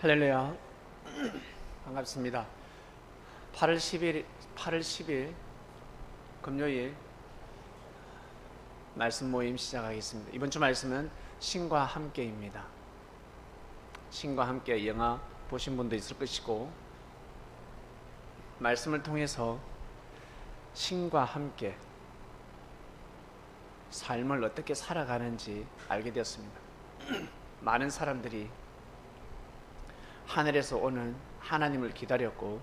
할렐루야. 반갑습니다. 8월 10일 금요일 말씀 모임 시작하겠습니다. 이번 주 말씀은 신과 함께입니다. 신과 함께 영화 보신 분도 있을 것이고, 말씀을 통해서 신과 함께 삶을 어떻게 살아가는지 알게 되었습니다. 많은 사람들이 하늘에서 오는 하나님을 기다렸고,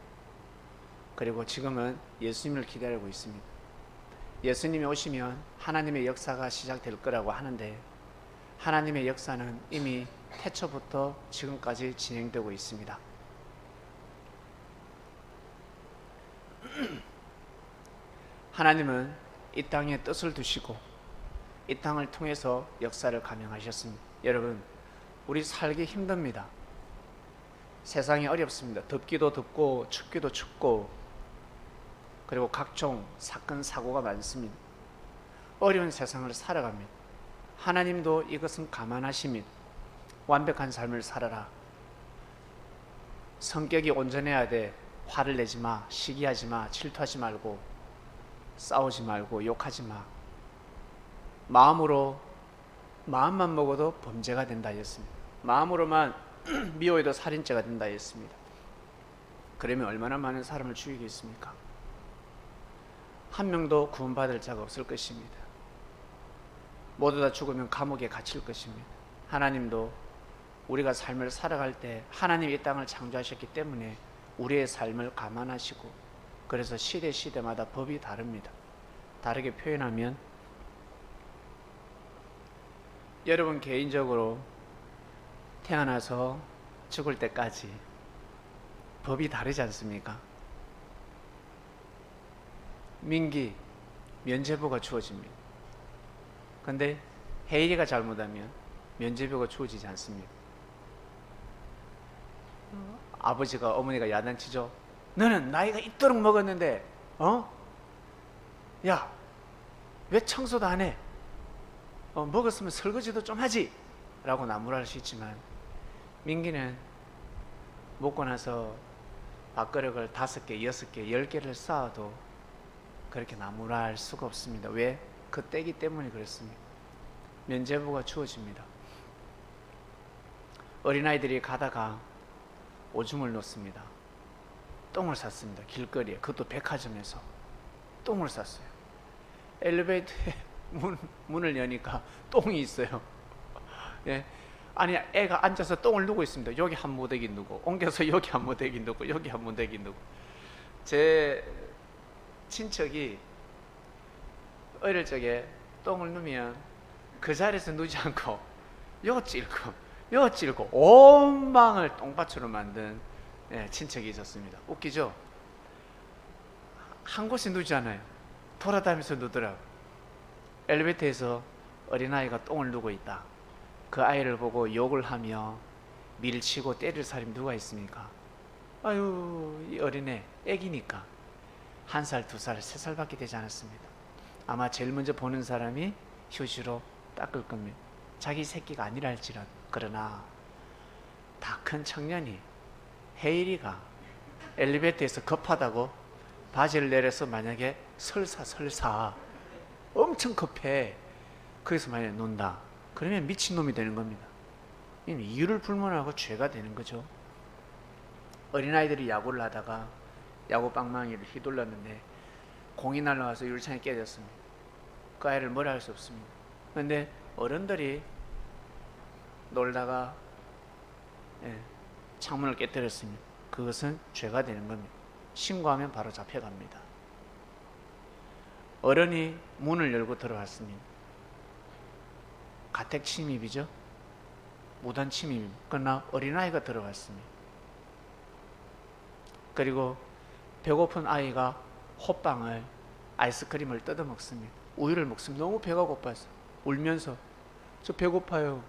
그리고 지금은 예수님을 기다리고 있습니다. 예수님이 오시면 하나님의 역사가 시작될 거라고 하는데, 하나님의 역사는 이미 태초부터 지금까지 진행되고 있습니다. 하나님은 이 땅에 뜻을 두시고 이 땅을 통해서 역사를 감행하셨습니다. 여러분, 우리 살기 힘듭니다. 세상이 어렵습니다. 덥기도 덥고 춥기도 춥고, 그리고 각종 사건 사고가 많습니다. 어려운 세상을 살아갑니다. 하나님도 이것은 감안하십니다. 완벽한 삶을 살아라. 성격이 온전해야 돼. 화를 내지 마, 시기하지 마, 질투하지 말고, 싸우지 말고, 욕하지 마. 마음만 먹어도 범죄가 된다 했습니다. 마음으로만 미워해도 살인죄가 된다 했습니다. 그러면 얼마나 많은 사람을 죽이겠습니까? 한 명도 구원받을 자가 없을 것입니다. 모두 다 죽으면 감옥에 갇힐 것입니다. 하나님도 우리가 삶을 살아갈 때 하나님이 이 땅을 창조하셨기 때문에 우리의 삶을 감안하시고, 그래서 시대마다 법이 다릅니다. 다르게 표현하면, 여러분 개인적으로 태어나서 죽을 때까지 법이 다르지 않습니까? 민기, 면죄부가 주어집니다. 근데 혜일이가 잘못하면 면죄부가 주어지지 않습니다. 아버지가 어머니가 야단치죠. 너는 나이가 있도록 먹었는데 야, 왜 청소도 안 해? 먹었으면 설거지도 좀 하지 라고 나무랄 수 있지만, 민기는 먹고 나서 밥그릇을 5개, 6개, 10개를 쌓아도 그렇게 나무랄 수가 없습니다. 왜? 그 때기 때문에 그렇습니다. 면죄부가 주어집니다. 어린아이들이 가다가 오줌을 놓습니다. 똥을 쌌습니다. 길거리에, 그것도 백화점에서 똥을 쌌어요. 엘리베이터에 문을 여니까 똥이 있어요. 예. 아니, 애가 앉아서 똥을 누고 있습니다. 여기 한 모대기 누고, 옮겨서 여기 한 모대기 누고, 여기 한 모대기 누고. 제 친척이 어릴 적에 똥을 누면 그 자리에서 누지 않고 요 찔고 온 방을 똥밭으로 만든 친척이 있었습니다. 웃기죠? 한 곳에 누지 않아요. 돌아다니면서 누더라고요. 엘리베이터에서 어린아이가 똥을 누고 있다. 그 아이를 보고 욕을 하며 밀치고 때릴 사람이 누가 있습니까? 아유, 이 어린애, 애기니까 1살, 2살, 3살밖에 되지 않았습니다. 아마 제일 먼저 보는 사람이 휴지로 닦을 겁니다. 자기 새끼가 아니라 할지라도. 그러나 다 큰 청년이, 혜일이가 엘리베이터에서 급하다고 바지를 내려서 만약에 설사 엄청 급해, 거기서 만약에 논다, 그러면 미친놈이 되는 겁니다. 이유를 불문하고 죄가 되는 거죠. 어린아이들이 야구를 하다가 야구 방망이를 휘둘렀는데 공이 날아와서 유리창에 깨졌습니다. 그 아이를 뭐라 할 수 없습니다. 그런데 어른들이 놀다가 창문을 깨뜨렸습니다. 그것은 죄가 되는 겁니다. 신고하면 바로 잡혀갑니다. 어른이 문을 열고 들어왔습니다. 가택 침입이죠. 무단 침입입니다. 그러나 어린아이가 들어왔습니다. 그리고 배고픈 아이가 호빵을, 아이스크림을 뜯어 먹습니다. 우유를 먹습니다. 너무 배가 고파서 울면서 저 배고파요.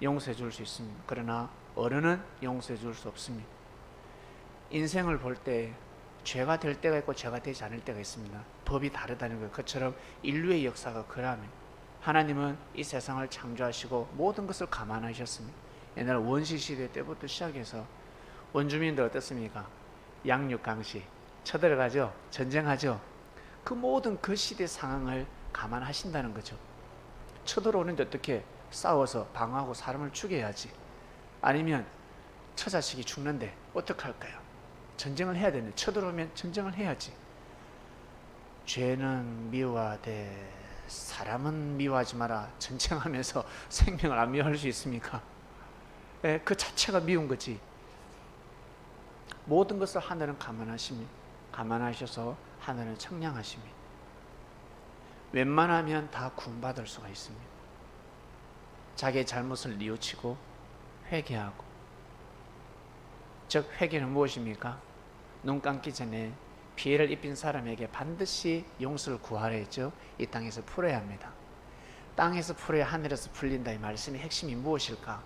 용서해 줄 수 있습니다. 그러나 어른은 용서해 줄 수 없습니다. 인생을 볼 때 죄가 될 때가 있고 죄가 되지 않을 때가 있습니다. 법이 다르다는 거예요. 그처럼 인류의 역사가 그러합니다. 하나님은 이 세상을 창조하시고 모든 것을 감안하셨습니다. 옛날 원시 시대 때부터 시작해서 원주민들 어떻습니까? 양육 강시 쳐들어가죠. 전쟁하죠. 그 모든 그 시대 상황을 감안하신다는 거죠. 쳐들어오는데 어떻게 싸워서 방어하고 사람을 죽여야지. 아니면 처자식이 죽는데 어떡할까요? 전쟁을 해야 되는데 쳐들어오면 전쟁을 해야지. 죄는 미워하되 사람은 미워하지 마라. 전쟁하면서 생명을 안 미워할 수 있습니까? 그 자체가 미운 거지. 모든 것을 하늘은 감안하셔서 하늘은 청량하십니다. 웬만하면 다 구원받을 수가 있습니다. 자기의 잘못을 뉘우치고 회개하고. 즉 회개는 무엇입니까? 눈 감기 전에 피해를 입힌 사람에게 반드시 용서를 구하라 했죠. 이 땅에서 풀어야 합니다. 땅에서 풀어야 하늘에서 풀린다. 이 말씀의 핵심이 무엇일까?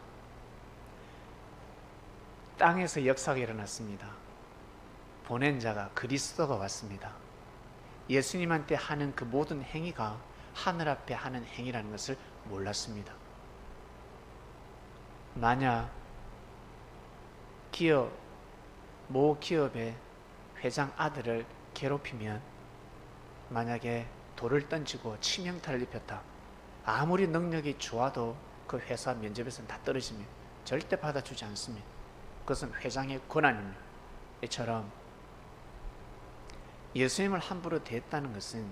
땅에서 역사가 일어났습니다. 보낸 자가 그리스도가 왔습니다. 예수님한테 하는 그 모든 행위가 하늘 앞에 하는 행위라는 것을 몰랐습니다. 만약 모 기업의 회장 아들을 괴롭히면, 만약에 돌을 던지고 치명타를 입혔다. 아무리 능력이 좋아도 그 회사 면접에서는 다 떨어집니다. 절대 받아주지 않습니다. 그것은 회장의 권한입니다. 이처럼 예수님을 함부로 대했다는 것은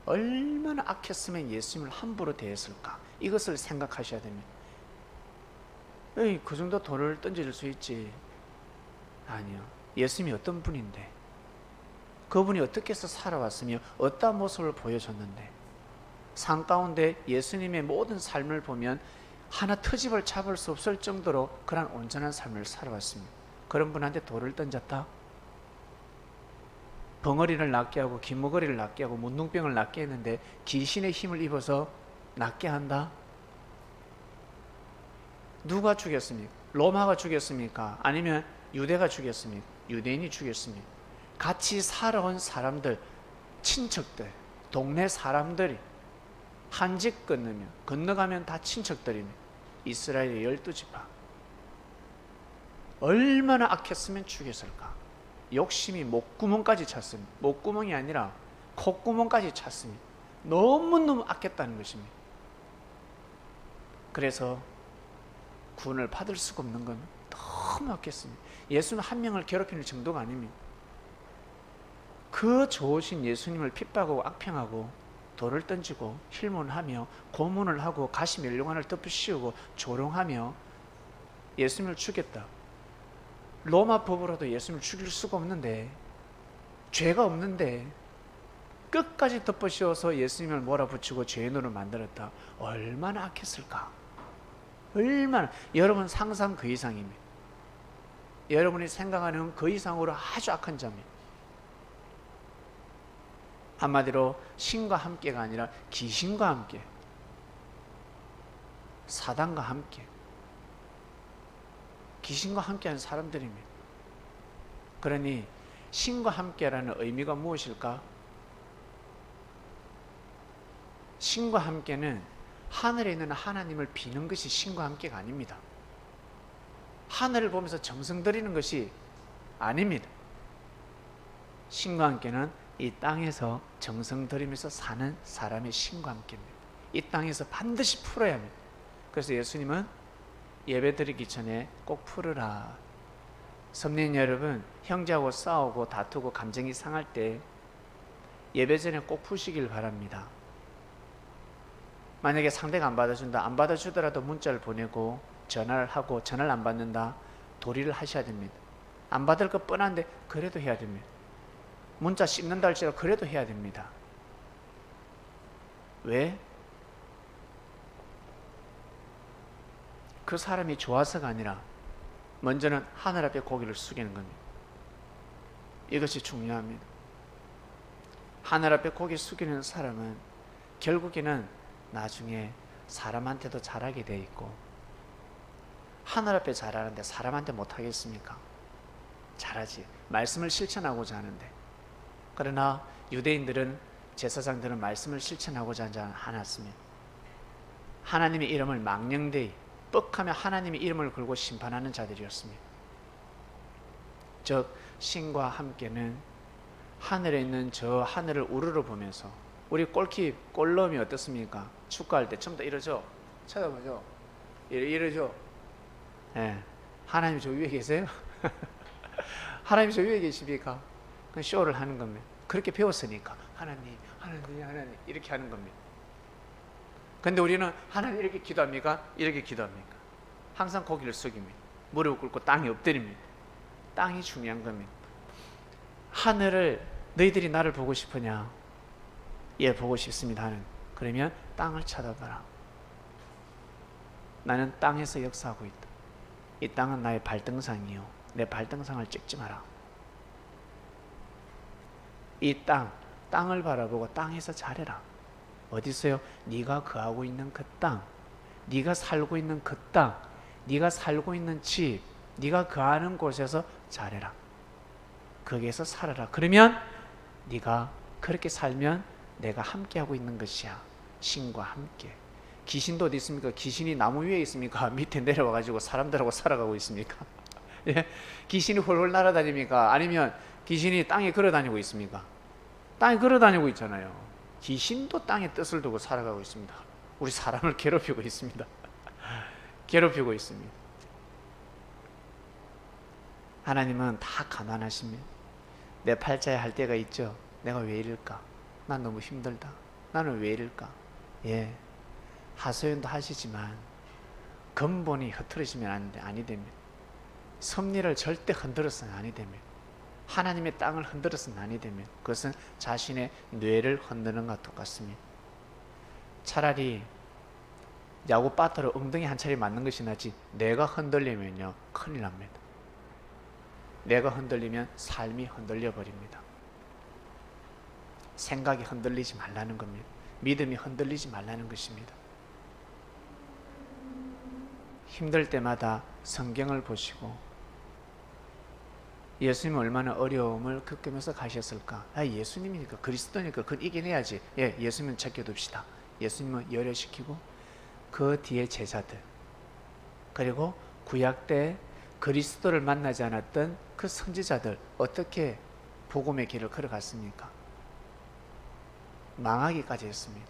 얼마나 악했으면 예수님을 함부로 대했을까? 이것을 생각하셔야 됩니다. 에이, 그 정도 돌을 던질 수 있지. 아니요. 예수님이 어떤 분인데, 그분이 어떻게 해서 살아왔으며 어떠한 모습을 보여줬는데, 산 가운데 예수님의 모든 삶을 보면 하나 트집을 잡을 수 없을 정도로 그런 온전한 삶을 살아왔습니다. 그런 분한테 돌을 던졌다? 벙어리를 낫게 하고 긴머거리를 낫게 하고 문둥병을 낫게 했는데 귀신의 힘을 입어서 낫게 한다? 누가 죽였습니까? 로마가 죽였습니까? 아니면 유대가 죽였습니까? 유대인이 죽였습니까? 같이 살아온 사람들, 친척들, 동네 사람들이 한집 건너가면 다 친척들입니다. 이스라엘의 12지파. 얼마나 악했으면 죽였을까? 욕심이 목구멍까지 찼습니다. 목구멍이 아니라 콧구멍까지 찼습니다. 너무너무 악했다는 것입니다. 그래서 구원을 받을 수가 없는 건 너무 악했습니다. 예수는 한 명을 괴롭히는 정도가 아닙니다. 그 좋으신 예수님을 핍박하고 악평하고 돌을 던지고 힐문하며 고문을 하고 가시 멸류관을 덮으씌우고 조롱하며 예수님을 죽였다. 로마 법으로도 예수님을 죽일 수가 없는데, 죄가 없는데 끝까지 덮어씌워서 예수님을 몰아붙이고 죄인으로 만들었다. 얼마나 악했을까? 얼마나. 여러분 상상 그 이상입니다. 여러분이 생각하는 그 이상으로 아주 악한 자입니다. 한마디로 신과 함께가 아니라 귀신과 함께, 사단과 함께, 귀신과 함께하는 사람들입니다. 그러니 신과 함께라는 의미가 무엇일까? 신과 함께는 하늘에 있는 하나님을 비는 것이 신과 함께가 아닙니다. 하늘을 보면서 정성 들이는 것이 아닙니다. 신과 함께는 이 땅에서 정성 들이면서 사는 사람의 신과 함께입니다. 이 땅에서 반드시 풀어야 합니다. 그래서 예수님은 예배 드리기 전에 꼭 풀으라. 성도님 여러분, 형제하고 싸우고 다투고 감정이 상할 때 예배 전에 꼭 푸시길 바랍니다. 만약에 상대가 안 받아준다, 안 받아주더라도 문자를 보내고 전화를 하고, 전화를 안 받는다, 도리를 하셔야 됩니다. 안 받을 것 뻔한데 그래도 해야 됩니다. 문자 씹는다 할지라도 그래도 해야 됩니다. 왜? 그 사람이 좋아서가 아니라 먼저는 하늘 앞에 고개를 숙이는 겁니다. 이것이 중요합니다. 하늘 앞에 고개 숙이는 사람은 결국에는 나중에 사람한테도 잘하게 돼 있고, 하늘 앞에 잘하는데 사람한테 못하겠습니까? 잘하지. 말씀을 실천하고자 하는데. 그러나 유대인들은, 제사장들은 말씀을 실천하고자 하지 않았습니다. 하나님의 이름을 망령되이 뻑하며 하나님의 이름을 걸고 심판하는 자들이었습니다. 즉 신과 함께는 하늘에 있는 저 하늘을 우러러 보면서, 우리 골킥 골럼이 어떻습니까? 축구할 때 전부 다 이러죠. 쳐다보죠. 이러죠. 예. 하나님 저 위에 계세요? 하나님 저 위에 계십니까? 그 쇼를 하는 겁니다. 그렇게 배웠으니까 하나님 이렇게 하는 겁니다. 근데 우리는 하나님 이렇게 기도합니까? 이렇게 기도합니까? 항상 고개를 숙입니다. 무릎을 꿇고 땅에 엎드립니다. 땅이 중요한 겁니다. 하늘을, 너희들이 나를 보고 싶으냐? 예, 보고 싶습니다. 하는. 그러면 땅을 쳐다봐라. 나는 땅에서 역사하고 있다. 이 땅은 나의 발등상이요, 내 발등상을 찍지 마라. 이 땅을 바라보고 땅에서 잘해라. 어디서요? 네가 거하고 있는 그 땅, 네가 살고 있는 그 땅, 네가 살고 있는 집, 네가 거하는 곳에서 잘해라. 거기에서 살아라. 그러면 네가 그렇게 살면 내가 함께하고 있는 것이야. 신과 함께. 귀신도 어디 있습니까? 귀신이 나무 위에 있습니까? 밑에 내려와가지고 사람들하고 살아가고 있습니까? 예? 귀신이 홀홀 날아다닙니까? 아니면 귀신이 땅에 걸어다니고 있습니까? 땅에 걸어다니고 있잖아요. 귀신도 땅에 뜻을 두고 살아가고 있습니다. 우리 사람을 괴롭히고 있습니다. 괴롭히고 있습니다. 하나님은 다 감안하십니다. 내 팔자에 할 때가 있죠. 내가 왜 이럴까? 난 너무 힘들다. 나는 왜 이럴까? 예, 하소연도 하시지만 근본이 흐트러지면 아니 됩니다. 섭리를 절대 흔들어서는 아니 됩니다. 하나님의 땅을 흔들어서는 아니 됩니다. 그것은 자신의 뇌를 흔드는 것과 똑같습니다. 차라리 야구 바트로 엉덩이 한 차례 맞는 것이 낫지, 내가 흔들리면요 큰일 납니다. 내가 흔들리면 삶이 흔들려 버립니다. 생각이 흔들리지 말라는 겁니다. 믿음이 흔들리지 말라는 것입니다. 힘들 때마다 성경을 보시고, 예수님은 얼마나 어려움을 겪으면서 가셨을까? 예수님이니까, 그리스도니까 그건 이겨내야지. 예, 예수님은 제껴둡시다. 예수님은 열애시키고 그 뒤에 제자들, 그리고 구약 때 그리스도를 만나지 않았던 그 선지자들 어떻게 복음의 길을 걸어갔습니까? 망하기까지 했습니다.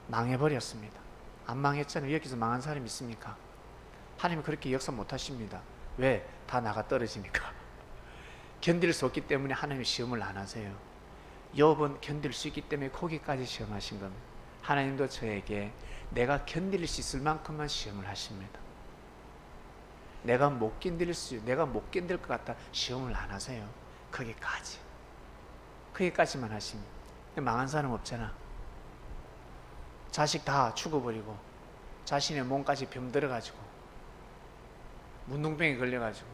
망해버렸습니다. 안 망했잖아요. 여기서 망한 사람이 있습니까? 하나님은 그렇게 역사 못하십니다. 왜? 다 나가 떨어지니까. 견딜 수 없기 때문에 하나님이 시험을 안 하세요. 욥은 견딜 수 있기 때문에 거기까지 시험하신 겁니다. 하나님도 저에게 내가 견딜 수 있을 만큼만 시험을 하십니다. 내가 못 견딜 것 같다 시험을 안 하세요. 거기까지만 하십니다. 망한 사람 없잖아. 자식 다 죽어버리고 자신의 몸까지 병들어가지고 문둥병에 걸려가지고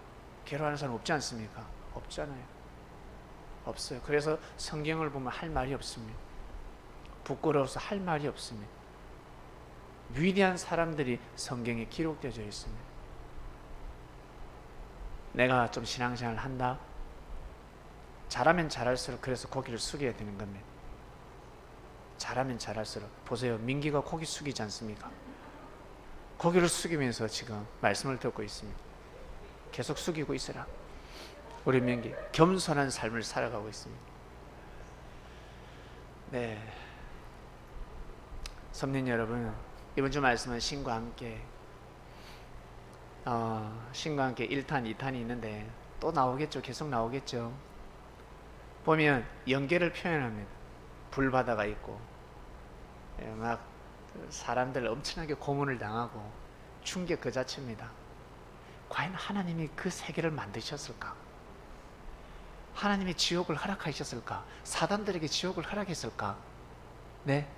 괴로워하는 사람 없지 않습니까? 없잖아요. 없어요. 그래서 성경을 보면 할 말이 없습니다. 부끄러워서 할 말이 없습니다. 위대한 사람들이 성경에 기록되어 있습니다. 내가 좀 신앙생활을 한다? 잘하면 잘할수록 그래서 고개를 숙여야 되는 겁니다. 잘하면 잘할수록. 보세요. 민기가 고개 숙이지 않습니까? 고개를 숙이면서 지금 말씀을 듣고 있습니다. 계속 숙이고 있으라. 우리 민기 겸손한 삶을 살아가고 있습니다. 네, 선민 여러분, 이번 주 말씀은 신과 함께 1탄, 2탄이 있는데 또 나오겠죠. 계속 나오겠죠. 보면 연계를 표현합니다. 불바다가 있고 막 사람들 엄청나게 고문을 당하고 충격 그 자체입니다. 과연 하나님이 그 세계를 만드셨을까? 하나님이 지옥을 허락하셨을까? 사단들에게 지옥을 허락했을까? 네,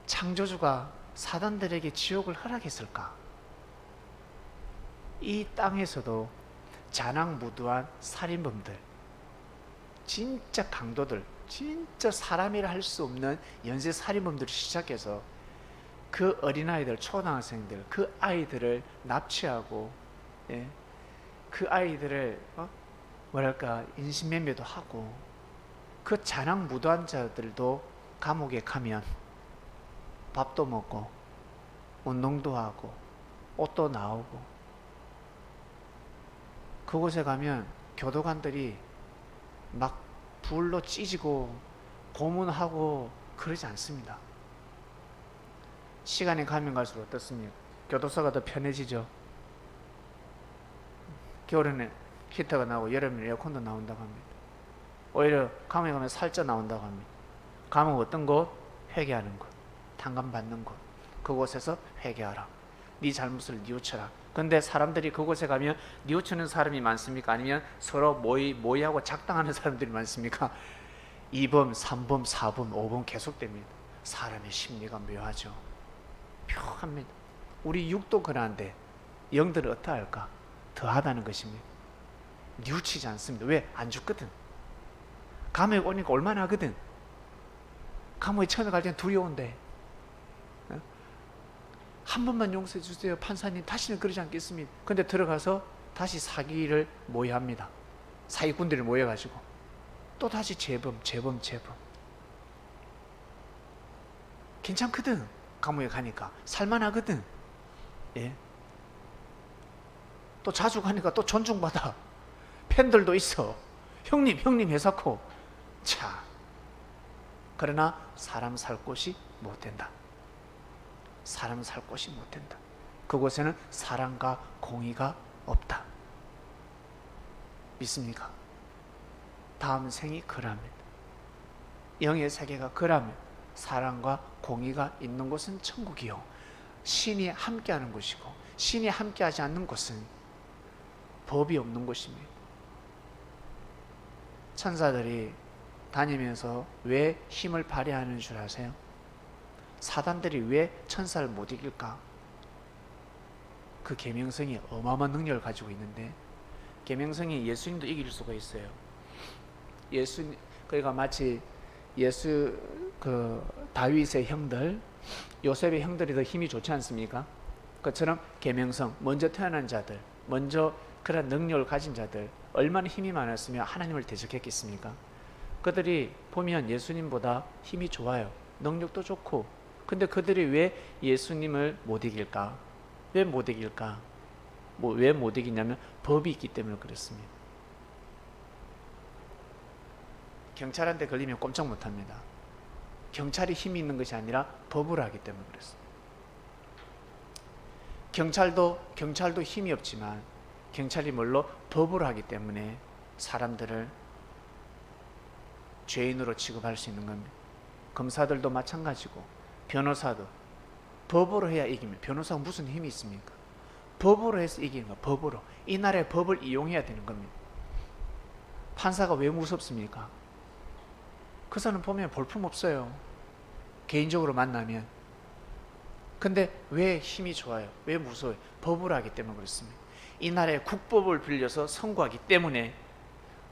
창조주가 사단들에게 지옥을 허락했을까? 이 땅에서도 잔악무도한 살인범들, 진짜 강도들, 진짜 사람이라 할 수 없는 연쇄 살인범들을 시작해서 그 어린아이들, 초등학생들, 그 아이들을 납치하고, 예, 그 아이들을 인신매매도 하고, 그 잔악무도한 자들도 감옥에 가면 밥도 먹고 운동도 하고 옷도 나오고, 그곳에 가면 교도관들이 막 불로 찢고 고문하고 그러지 않습니다. 시간이 가면 갈수록 어떻습니까? 교도소가 더 편해지죠. 겨울에는 히터가 나오고 여름에는 에어컨도 나온다고 합니다. 오히려 감옥에 가면 살쪄 나온다고 합니다. 감옥 어떤 곳? 회개하는 곳, 탕감받는 곳. 그곳에서 회개하라. 네 잘못을 뉘우쳐라. 근데 사람들이 그곳에 가면 뉘우치는 사람이 많습니까? 아니면 서로 모의하고 작당하는 사람들이 많습니까? 2번, 3번, 4번, 5번 계속됩니다. 사람의 심리가 묘하죠. 묘합니다. 우리 육도 그러한데 영들은 어떠할까? 더하다는 것입니다. 뉘우치지 않습니다. 왜? 안 죽거든. 감옥에 오니까 얼마나 하거든. 감옥에 처음에 갈 때는 두려운데, 한 번만 용서해 주세요 판사님, 다시는 그러지 않겠습니다. 근데 들어가서 다시 사기를 모의합니다. 사기꾼들이 모여가지고 또 다시 재범. 괜찮거든. 감옥에 가니까 살만하거든. 예. 또 자주 가니까 또 존중받아. 팬들도 있어. 형님 회사코. 자, 그러나 사람 살 곳이 못 된다. 사람 살 곳이 못 된다. 그곳에는 사랑과 공의가 없다. 믿습니까? 다음 생이 그라면, 영의 세계가 그라면, 사랑과 공의가 있는 곳은 천국이요, 신이 함께하는 곳이고, 신이 함께하지 않는 곳은 법이 없는 곳입니다. 천사들이 다니면서 왜 힘을 발휘하는 줄 아세요? 사단들이 왜 천사를 못 이길까? 그 계명성이 어마어마한 능력을 가지고 있는데, 계명성이 예수님도 이길 수가 있어요. 그러니까 마치 다윗의 형들, 요셉의 형들이 더 힘이 좋지 않습니까? 그처럼 계명성, 먼저 태어난 자들, 먼저 그런 능력을 가진 자들, 얼마나 힘이 많았으면 하나님을 대적했겠습니까? 그들이 보면 예수님보다 힘이 좋아요. 능력도 좋고. 근데 그들이 왜 예수님을 못 이길까? 왜 못 이길까? 왜 못 이기냐면 법이 있기 때문에 그렇습니다. 경찰한테 걸리면 꼼짝 못합니다. 경찰이 힘이 있는 것이 아니라 법을 하기 때문에 그렇습니다. 경찰도 힘이 없지만 경찰이 뭘로? 법을 하기 때문에 사람들을 죄인으로 취급할 수 있는 겁니다. 검사들도 마찬가지고, 변호사도 법으로 해야 이깁니다. 변호사가 무슨 힘이 있습니까? 법으로 해서 이기는 거예요. 법으로. 이 나라의 법을 이용해야 되는 겁니다. 판사가 왜 무섭습니까? 그 사람 보면 볼품없어요. 개인적으로 만나면. 근데 왜 힘이 좋아요? 왜 무서워요? 법을 하기 때문에 그렇습니다. 이 나라의 국법을 빌려서 선고하기 때문에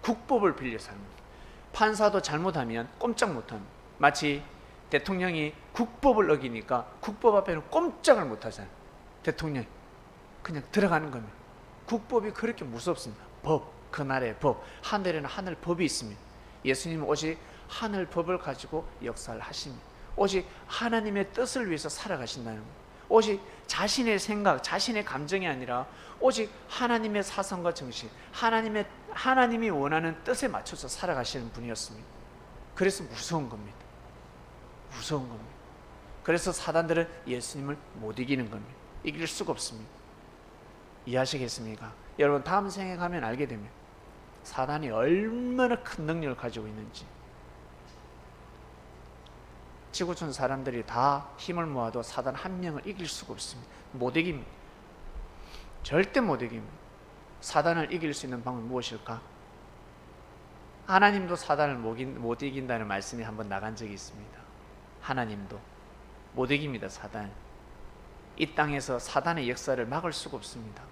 국법을 빌려서 합니다. 판사도 잘못하면 꼼짝 못합니다. 마치 대통령이 국법을 어기니까 국법 앞에는 꼼짝을 못하잖아요. 대통령이 그냥 들어가는 겁니다. 국법이 그렇게 무섭습니다. 법, 그 나라의 법. 하늘에는 하늘 법이 있습니다. 예수님은 오직 하늘 법을 가지고 역사를 하십니다. 오직 하나님의 뜻을 위해서 살아가신다는 거예요. 오직 자신의 생각, 자신의 감정이 아니라 오직 하나님의 사상과 정신, 하나님이 원하는 뜻에 맞춰서 살아가시는 분이었습니다. 그래서 무서운 겁니다. 무서운 겁니다. 그래서 사단들은 예수님을 못 이기는 겁니다. 이길 수가 없습니다. 이해하시겠습니까? 여러분, 다음 생에 가면 알게 됩니다. 사단이 얼마나 큰 능력을 가지고 있는지. 지구촌 사람들이 다 힘을 모아도 사단 한 명을 이길 수가 없습니다. 못 이깁니다. 절대 못 이깁니다. 사단을 이길 수 있는 방법이 무엇일까? 하나님도 사단을 못 이긴다는 말씀이 한번 나간 적이 있습니다. 하나님도 못 이깁니다. 사단. 이 땅에서 사단의 역사를 막을 수가 없습니다.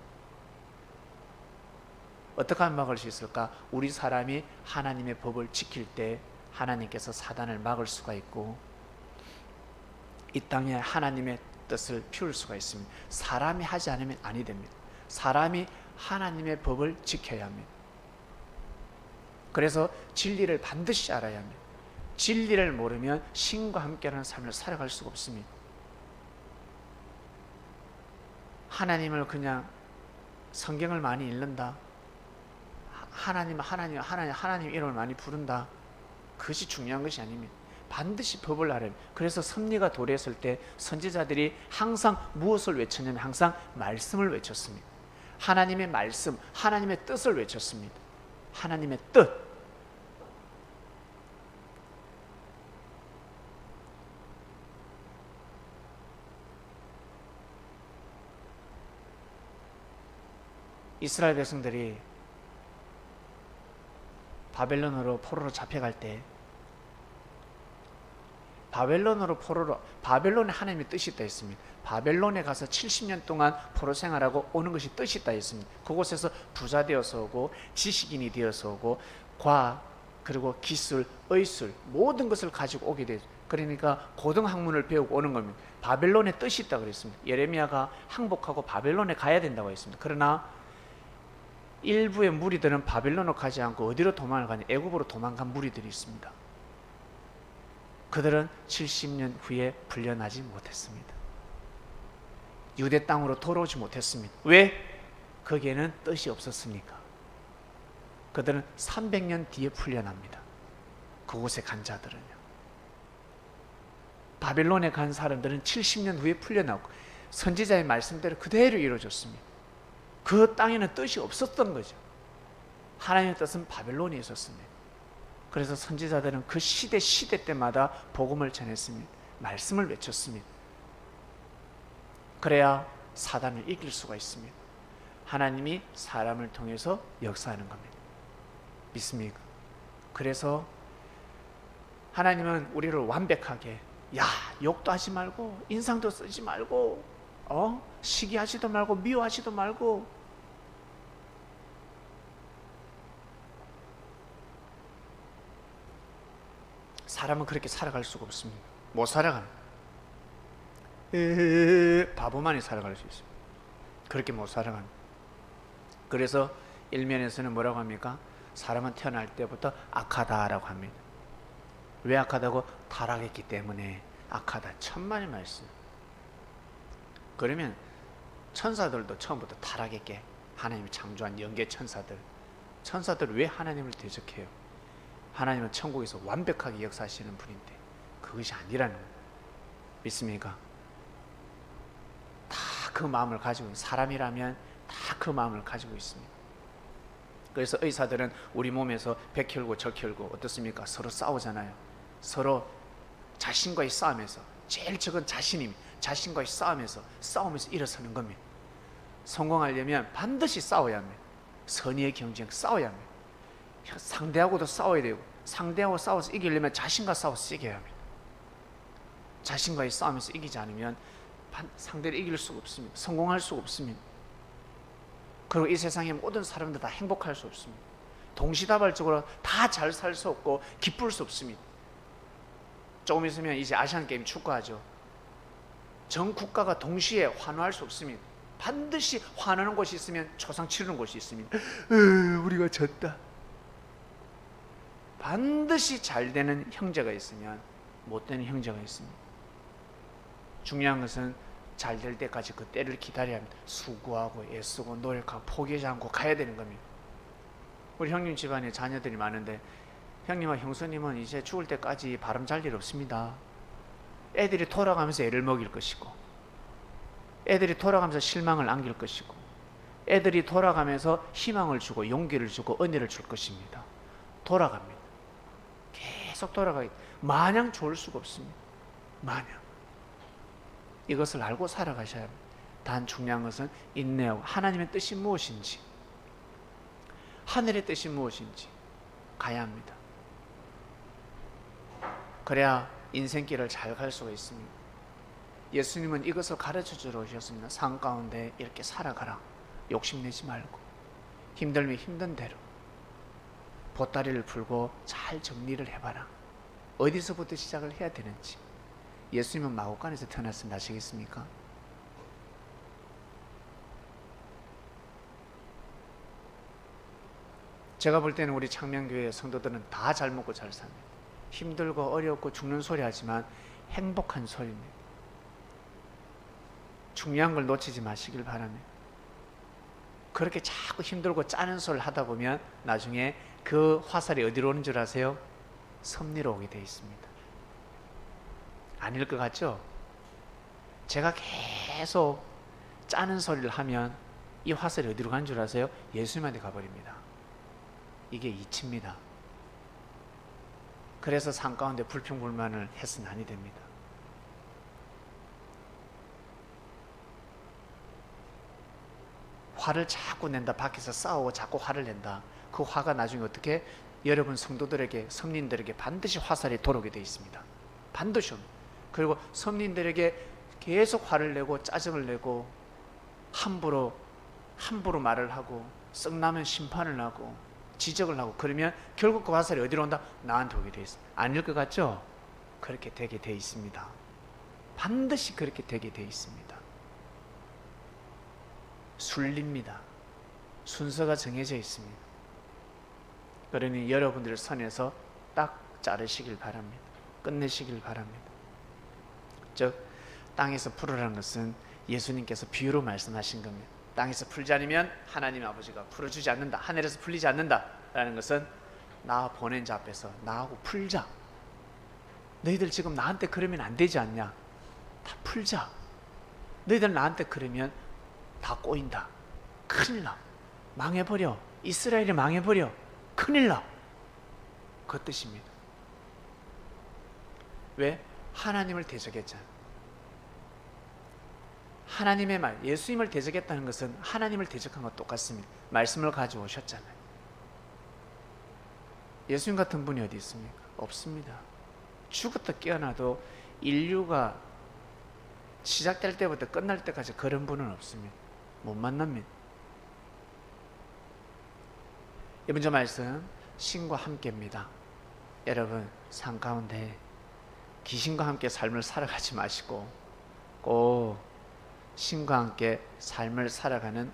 어떻게 하면 막을 수 있을까? 우리 사람이 하나님의 법을 지킬 때 하나님께서 사단을 막을 수가 있고, 이 땅에 하나님의 뜻을 피울 수가 있습니다. 사람이 하지 않으면 아니 됩니다. 사람이 하나님의 법을 지켜야 합니다. 그래서 진리를 반드시 알아야 합니다. 진리를 모르면 신과 함께하는 삶을 살아갈 수가 없습니다. 하나님을 그냥 성경을 많이 읽는다, 하나님 이름을 많이 부른다, 그것이 중요한 것이 아닙니다. 반드시 법을 알아야 합니다. 그래서 섭리가 도래했을 때 선지자들이 항상 무엇을 외쳤냐면 항상 말씀을 외쳤습니다. 하나님의 말씀, 하나님의 뜻을 외쳤습니다. 하나님의 뜻. 이스라엘 백성들이 바벨론으로 포로로 잡혀갈 때 바벨론에 하나님의 뜻이 있다 했습니다. 바벨론에 가서 70년 동안 포로 생활하고 오는 것이 뜻이 있다 했습니다. 그곳에서 부자 되어서 오고 지식인이 되어서 오고 과학 그리고 기술, 의술 모든 것을 가지고 오게 되죠. 그러니까 고등학문을 배우고 오는 겁니다. 바벨론의 뜻이 있다 그랬습니다. 예레미야가 항복하고 바벨론에 가야 된다고 했습니다. 그러나 일부의 무리들은 바벨론으로 가지 않고 어디로 도망을 가냐? 애굽으로 도망간 무리들이 있습니다. 그들은 70년 후에 풀려나지 못했습니다. 유대 땅으로 돌아오지 못했습니다. 왜? 거기에는 뜻이 없었으니까. 그들은 300년 뒤에 풀려납니다. 그곳에 간 자들은요. 바벨론에 간 사람들은 70년 후에 풀려나고 선지자의 말씀대로 그대로 이루어졌습니다. 그 땅에는 뜻이 없었던 거죠. 하나님의 뜻은 바벨론에 있었습니다. 그래서 선지자들은 그 시대 때마다 복음을 전했습니다. 말씀을 외쳤습니다. 그래야 사단을 이길 수가 있습니다. 하나님이 사람을 통해서 역사하는 겁니다. 믿습니까? 그래서 하나님은 우리를 완벽하게 욕도 하지 말고 인상도 쓰지 말고 시기하지도 말고 미워하지도 말고 사람은 그렇게 살아갈 수가 없습니다. 못 살아갑니다. 바보만이 살아갈 수 있습니다. 그렇게 못 살아갑니다. 그래서 일면에서는 뭐라고 합니까? 사람은 태어날 때부터 악하다라고 합니다. 왜 악하다고? 타락했기 때문에 악하다. 천만의 말씀. 그러면 천사들도 처음부터 타락했게 하나님이 창조한 영계 천사들 왜 하나님을 대적해요? 하나님은 천국에서 완벽하게 역사하시는 분인데 그것이 아니라는 거예요. 믿습니까? 다 그 마음을 가지고 사람이라면 다 그 마음을 가지고 있습니다. 그래서 의사들은 우리 몸에서 배 혈구 저 혈구 어떻습니까? 서로 싸우잖아요. 서로 자신과의 싸움에서 제일 적은 자신입니다. 자신과의 싸움에서 일어서는 겁니다. 성공하려면 반드시 싸워야 합니다. 선의의 경쟁 싸워야 합니다. 상대하고도 싸워야 되고 상대하고 싸워서 이기려면 자신과 싸워서 이겨야 합니다. 자신과의 싸움에서 이기지 않으면 상대를 이길 수가 없습니다. 성공할 수가 없습니다. 그리고 이 세상의 모든 사람들 다 행복할 수 없습니다. 동시다발적으로 다 잘 살 수 없고 기쁠 수 없습니다. 조금 있으면 이제 아시안게임 축구하죠. 전 국가가 동시에 환호할 수 없습니다. 반드시 환호하는 곳이 있으면 초상 치르는 곳이 있습니다. 우리가 졌다. 반드시 잘 되는 형제가 있으면 못 되는 형제가 있습니다. 중요한 것은 잘 될 때까지 그 때를 기다려야 합니다. 수고하고 애쓰고 노력하고 포기하지 않고 가야 되는 겁니다. 우리 형님 집안에 자녀들이 많은데 형님과 형수님은 이제 죽을 때까지 바람 잘 일 없습니다. 애들이 돌아가면서 애를 먹일 것이고 애들이 돌아가면서 실망을 안길 것이고 애들이 돌아가면서 희망을 주고 용기를 주고 은혜를 줄 것입니다. 돌아갑니다. 계속 돌아가기 마냥 좋을 수가 없습니다. 마냥 이것을 알고 살아가셔야 합니다. 단 중요한 것은 인내하고 하나님의 뜻이 무엇인지 하늘의 뜻이 무엇인지 가야 합니다. 그래야 인생길을 잘 갈 수가 있습니다. 예수님은 이것을 가르쳐주러 오셨습니다. 산 가운데 이렇게 살아가라. 욕심내지 말고 힘들면 힘든 대로 보따리를 풀고 잘 정리를 해봐라. 어디서부터 시작을 해야 되는지. 예수님은 마구간에서 태어났습니다. 아시겠습니까? 제가 볼 때는 우리 창명교회 성도들은 다 잘 먹고 잘 삽니다. 힘들고 어렵고 죽는 소리 하지만 행복한 소리입니다. 중요한 걸 놓치지 마시길 바랍니다. 그렇게 자꾸 힘들고 짜는 소리를 하다 보면 나중에 그 화살이 어디로 오는 줄 아세요? 섭리로 오게 되어 있습니다. 아닐 것 같죠? 제가 계속 짜는 소리를 하면 이 화살이 어디로 가는 줄 아세요? 예수님한테 가버립니다. 이게 이치입니다. 그래서 삶 가운데 불평불만을 해서는 아니 됩니다. 화를 자꾸 낸다. 밖에서 싸우고 자꾸 화를 낸다. 그 화가 나중에 어떻게 여러분 성도들에게, 성린들에게 반드시 화살이 돌아오게 되어 있습니다. 반드시. 그리고 성린들에게 계속 화를 내고 짜증을 내고 함부로 말을 하고 썩나면 심판을 하고 지적을 하고 그러면 결국 그 화살이 어디로 온다? 나한테 오게 되어 있습니다. 아닐 것 같죠? 그렇게 되게 되어 있습니다. 반드시 그렇게 되게 되어 있습니다. 순리입니다. 순서가 정해져 있습니다. 그러니 여러분들의 선에서 딱 자르시길 바랍니다. 끝내시길 바랍니다. 즉 땅에서 풀으라는 것은 예수님께서 비유로 말씀하신 겁니다. 땅에서 풀지 않으면 하나님 아버지가 풀어주지 않는다. 하늘에서 풀리지 않는다 라는 것은 나 보낸 자 앞에서 나하고 풀자. 너희들 지금 나한테 그러면 안 되지 않냐? 다 풀자. 너희들 나한테 그러면 다 꼬인다. 큰일 나. 망해버려. 이스라엘이 망해버려. 큰일 나. 그 뜻입니다. 왜? 하나님을 대적했잖아. 하나님의 말, 예수님을 대적했다는 것은 하나님을 대적한 것과 똑같습니다. 말씀을 가져오셨잖아요. 예수님 같은 분이 어디 있습니까? 없습니다. 죽었다 깨어나도 인류가 시작될 때부터 끝날 때까지 그런 분은 없습니다. 못 만납니다. 이번 주 말씀 신과 함께입니다. 여러분 삶 가운데 귀신과 함께 삶을 살아가지 마시고 꼭 신과 함께 삶을 살아가는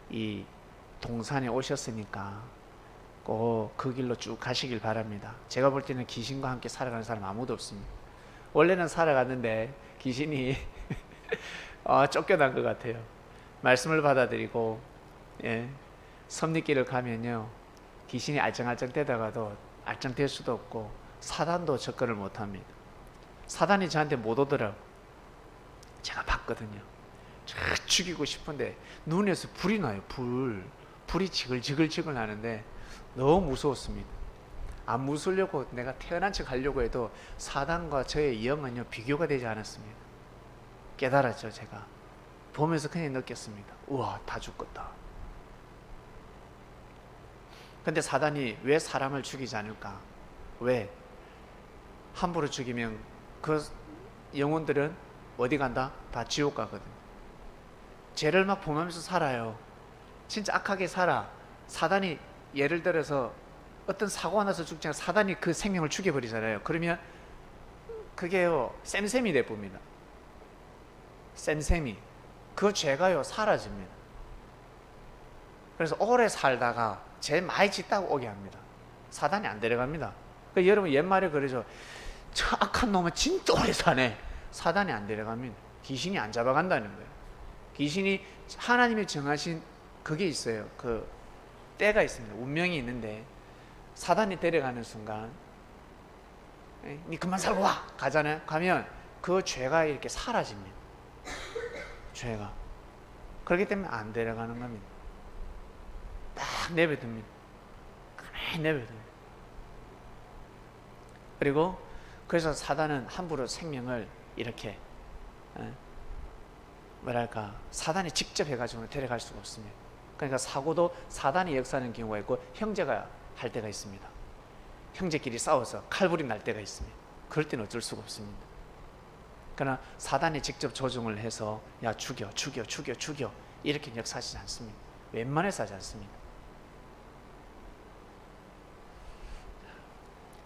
이 동산에 오셨으니까 꼭 그 길로 쭉 가시길 바랍니다. 제가 볼 때는 귀신과 함께 살아가는 사람 아무도 없습니다. 원래는 살아갔는데 귀신이 쫓겨난 것 같아요. 말씀을 받아들이고 섭리길을 가면요 귀신이 알짱알짱대다가도 알짱될 수도 없고 사단도 접근을 못합니다. 사단이 저한테 못 오더라고. 제가 봤거든요. 죽이고 싶은데 눈에서 불이 나요. 불이 지글지글 나는데 너무 무서웠습니다. 안 무서우려고 내가 태어난 척 하려고 해도 사단과 저의 영은요 비교가 되지 않았습니다. 깨달았죠. 제가 보면서 그냥 느꼈습니다. 우와 다 죽겠다. 근데 사단이 왜 사람을 죽이지 않을까? 왜? 함부로 죽이면 그 영혼들은 어디 간다? 다 지옥 가거든. 죄를 막 범하면서 살아요. 진짜 악하게 살아. 사단이 예를 들어서 어떤 사고가 나서 죽지 않아 사단이 그 생명을 죽여버리잖아요. 그러면 그게요 쌤쌤이 돼봅니다. 쌤쌤이 그 죄가요 사라집니다. 그래서 오래 살다가 죄 많이 짓다고 오게 합니다. 사단이 안 데려갑니다. 그러니까 여러분 옛말에 그러죠. 저 악한 놈은 진짜 오래 사네. 사단이 안 데려갑니다. 귀신이 안 잡아간다는 거예요. 귀신이 하나님이 정하신 그게 있어요. 그 때가 있습니다. 운명이 있는데 사단이 데려가는 순간 니 그만 살고 와 가잖아요. 가면 그 죄가 이렇게 사라집니다. 죄가 그렇기 때문에 안 데려가는 겁니다. 딱 내버려둡니다. 가만히 내버려둡니다. 그리고 그래서 사단은 함부로 생명을 이렇게 뭐랄까 사단이 직접 해가지고 데려갈 수가 없습니다. 그러니까 사고도 사단이 역사하는 경우가 있고 형제가 할 때가 있습니다. 형제끼리 싸워서 칼불이 날 때가 있습니다. 그럴 때는 어쩔 수가 없습니다. 그러나 사단이 직접 조종을 해서 야 죽여 이렇게 역사하지 않습니다. 웬만해서 하지 않습니다.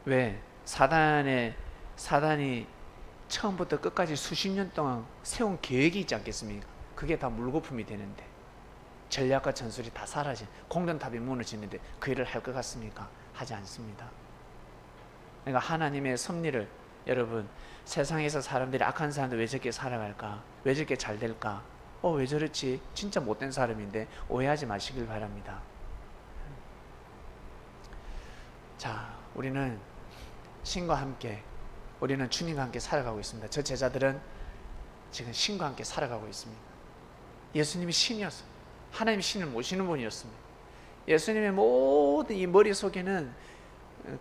왜? 사단이 처음부터 끝까지 수십 년 동안 세운 계획이 있지 않겠습니까? 그게 다 물거품이 되는데 전략과 전술이 다 사라진 공든탑이 무너지는데 그 일을 할 것 같습니까? 하지 않습니다. 그러니까 하나님의 섭리를 여러분, 세상에서 사람들이 악한 사람들 왜 저렇게 살아갈까? 왜 저렇게 잘 될까? 왜 저렇지? 진짜 못된 사람인데 오해하지 마시길 바랍니다. 자, 우리는 신과 함께, 우리는 주님과 함께 살아가고 있습니다. 저 제자들은 지금 신과 함께 살아가고 있습니다. 예수님이 신이었어요. 하나님이 신을 모시는 분이었습니다. 예수님의 모든 이 머릿속에는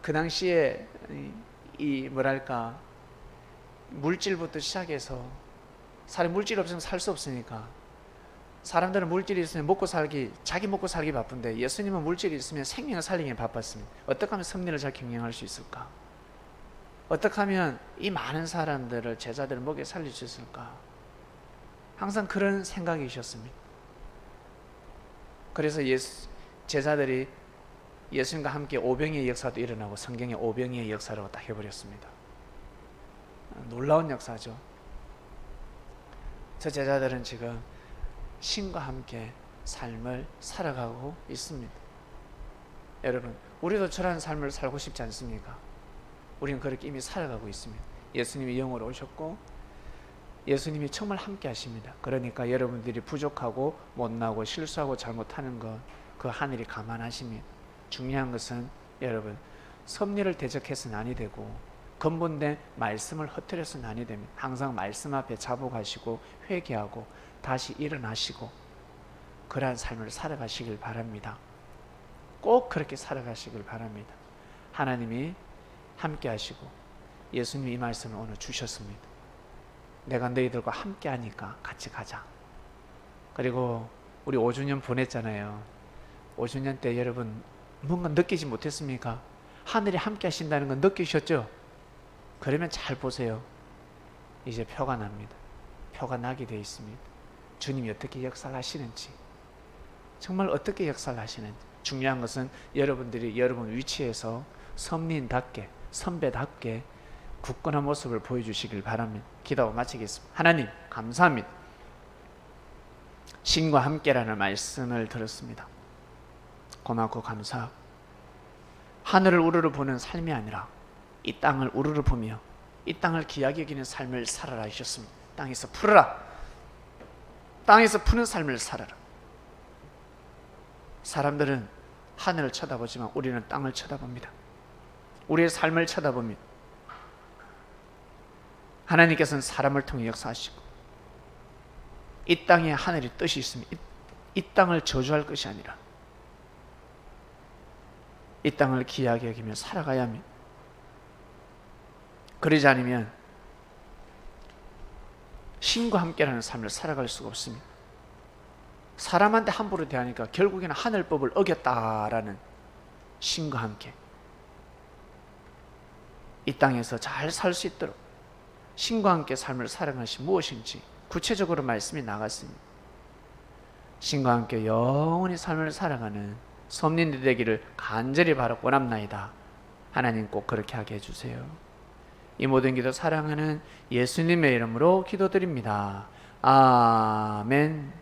그 당시에 이 뭐랄까, 물질부터 시작해서, 사람 물질 없으면 살 수 없으니까 사람들은 물질이 있으면 먹고 살기, 자기 먹고 살기 바쁜데 예수님은 물질이 있으면 생명을 살리기 바빴습니다. 어떻게 하면 섭리를 잘 경영할 수 있을까? 어떻게 하면 이 많은 사람들을, 제자들을 먹여 살릴 수 있을까? 항상 그런 생각이셨습니다. 그래서 제자들이 예수님과 함께 오병이의 역사도 일어나고 성경에 오병이의 역사라고 딱 해버렸습니다. 놀라운 역사죠. 저 제자들은 지금 신과 함께 삶을 살아가고 있습니다. 여러분, 우리도 저런 삶을 살고 싶지 않습니까? 우리는 그렇게 이미 살아가고 있습니다. 예수님이 영으로 오셨고 예수님이 정말 함께 하십니다. 그러니까 여러분들이 부족하고 못나고 실수하고 잘못하는 것, 그 하늘이 감안하십니다. 중요한 것은 여러분, 섭리를 대적해서는 아니 되고 근본된 말씀을 흐트려서는 아니 됩니다. 항상 말씀 앞에 자복하시고 회개하고 다시 일어나시고 그러한 삶을 살아가시길 바랍니다. 꼭 그렇게 살아가시길 바랍니다. 하나님이 함께 하시고 예수님이 이 말씀을 오늘 주셨습니다. 내가 너희들과 함께 하니까 같이 가자. 그리고 우리 5주년 보냈잖아요. 5주년 때 여러분 뭔가 느끼지 못했습니까? 하늘이 함께 하신다는 건 느끼셨죠? 그러면 잘 보세요. 이제 표가 납니다. 표가 나게 되어 있습니다. 주님이 어떻게 역사를 하시는지, 정말 어떻게 역사를 하시는지. 중요한 것은 여러분들이 여러분 위치에서 선민답게, 선배답게 굳건한 모습을 보여주시길 바랍니다. 기도하고 마치겠습니다. 하나님 감사합니다. 신과 함께라는 말씀을 들었습니다. 고맙고 감사하고, 하늘을 우러러 보는 삶이 아니라 이 땅을 우러러 보며 이 땅을 귀하게 여기는 삶을 살아라 하셨습니다. 땅에서 풀어라. 땅에서 푸는 삶을 살아라. 사람들은 하늘을 쳐다보지만 우리는 땅을 쳐다봅니다. 우리의 삶을 쳐다봅니다. 하나님께서는 사람을 통해 역사하시고 이 땅에 하늘의 뜻이 있습니다. 이 땅을 저주할 것이 아니라 이 땅을 귀하게 여기며 살아가야 합니다. 그러지 않으면 신과 함께라는 삶을 살아갈 수가 없습니다. 사람한테 함부로 대하니까 결국에는 하늘법을 어겼다라는 신과 함께 이 땅에서 잘 살 수 있도록 신과 함께 삶을 살아가는 것이 무엇인지 구체적으로 말씀이 나갔습니다. 신과 함께 영원히 삶을 살아가는 섭리인들 되기를 간절히 바라고 원합나이다. 하나님 꼭 그렇게 하게 해주세요. 이 모든 기도 사랑하는 예수님의 이름으로 기도드립니다. 아멘.